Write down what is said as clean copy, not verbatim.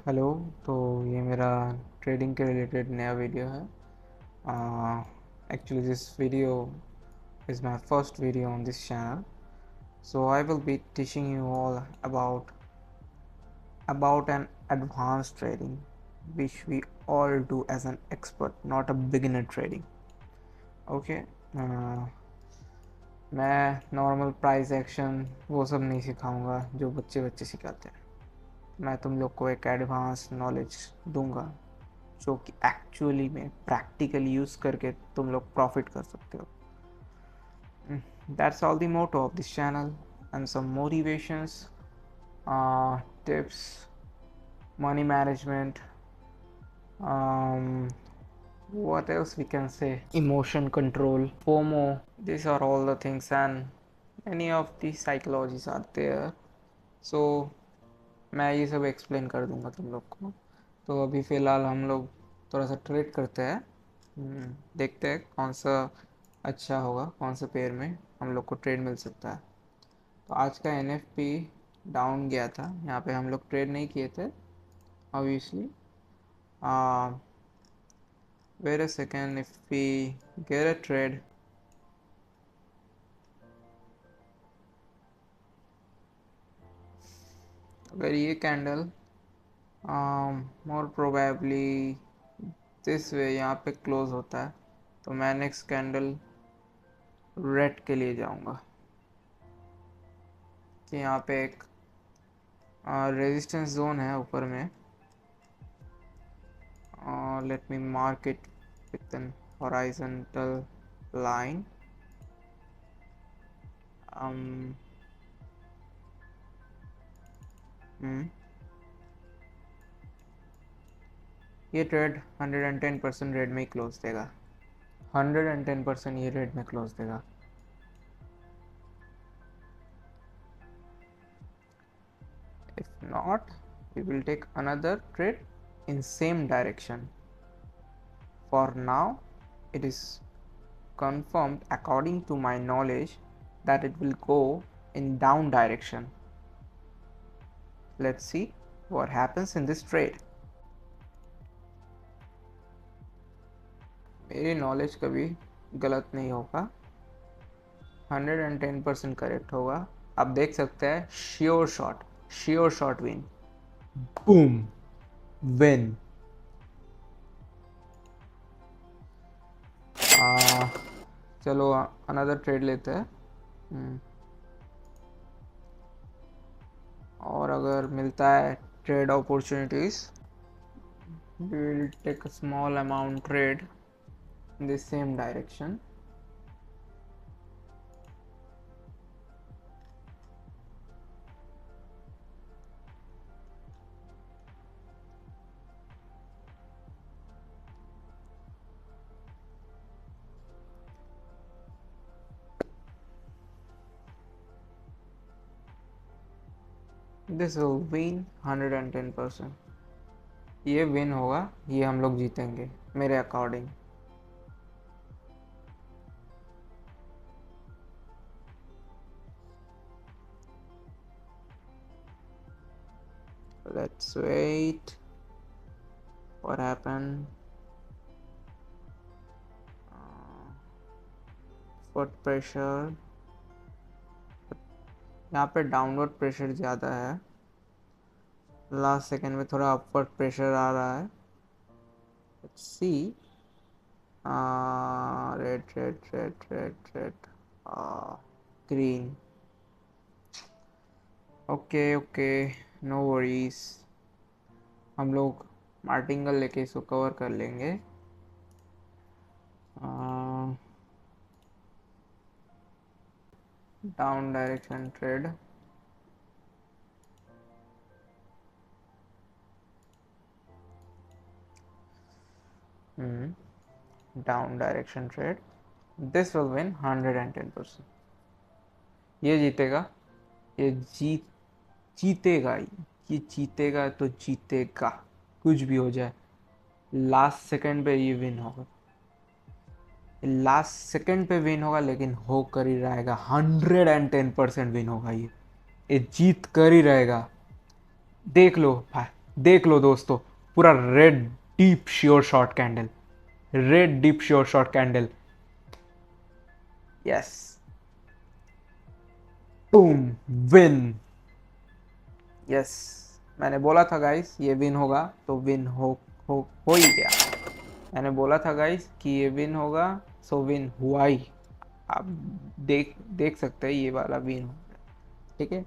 Hello. तो ये मेरा ट्रेडिंग के रिलेटेड नया वीडियो है। Actually this video is my first video on this channel, so I will be teaching you all about an advanced trading which we all do as an expert, not a beginner trading. Okay. मैं normal price action वो सब नहीं सिखाऊंगा जो बच्चे बच्चे सिखाते हैं। मैं तुम लोग को एक एडवांस नॉलेज दूंगा जो कि एक्चुअली में प्रैक्टिकली यूज़ करके तुम लोग प्रॉफिट कर सकते हो। That's all the motto of this channel and some motivations, tips, money management, what else we can say, emotion control, FOMO. These are all the things and many of the psychologies are there. So मैं ये सब explain कर दूंगा तुम लोग को। तो अभी फ़िलहाल हम लोग थोड़ा सा ट्रेड करते हैं। देखते हैं कौन सा अच्छा होगा, कौन से पेयर में हम लोग को ट्रेड मिल सकता है। तो आज का NFP डाउन गया था, यहाँ पे हम लोग ट्रेड नहीं किए थे obviously. Wait a second, if we get a trade, अगर ये candle more probably this way यहाँ पे क्लोज होता है तो मैं नेक्स्ट कैंडल रेड के लिए जाऊंगा कि यहाँ पे एक रेजिस्टेंस जोन है ऊपर में। Let me mark it with an horizontal line. ये ट्रेड 110% रेड में ही क्लोज देगा। 110% ये रेड में क्लोज देगा। If not, we will take another trade in same direction. For now, it is confirmed according to my knowledge that it will go in down direction. Let's see what happens in this trade. मेरी knowledge कभी गलत नहीं होगा, 110% correct होगा। आप देख सकते हैं, sure shot win, boom, win. चलो अनदर ट्रेड लेते हैं। और अगर मिलता है trade opportunities, we will take a small amount trade in the same direction. This will win 110%. ये विन होगा, ये हम लोग जीतेंगे मेरे according. Let's wait. What happened? Foot pressure. यहाँ पे डाउनवर्ड प्रेशर ज़्यादा है, लास्ट सेकेंड में थोड़ा अपवर्ड प्रेशर आ रहा है। Let's see. Red red red red red, green. Okay okay, no worries, हम लोग मार्टिंगल लेके इसको कवर कर लेंगे। Down direction trade, down direction trade, this will win 110%। ये जीतेगा, ये जीतेगा, ये जीतेगा तो जीतेगा, कुछ भी हो जाए। लास्ट सेकंड पे ये विन होगा, लास्ट सेकंड पे विन होगा, लेकिन हो कर ही रहेगा। 110% विन होगा, ये जीत कर ही रहेगा। देख लो भाई, देख लो दोस्तों, पूरा red deep sure short candle, red deep sure short candle, yes, boom, win. Yes, मैंने बोला था गाइस ये विन होगा, तो विन हो ही गया। मैंने बोला था गाइस कि ये विन होगा, सो विन हुआ ही। आप देख सकते हैं ये वाला विन हो गया, ठीक है।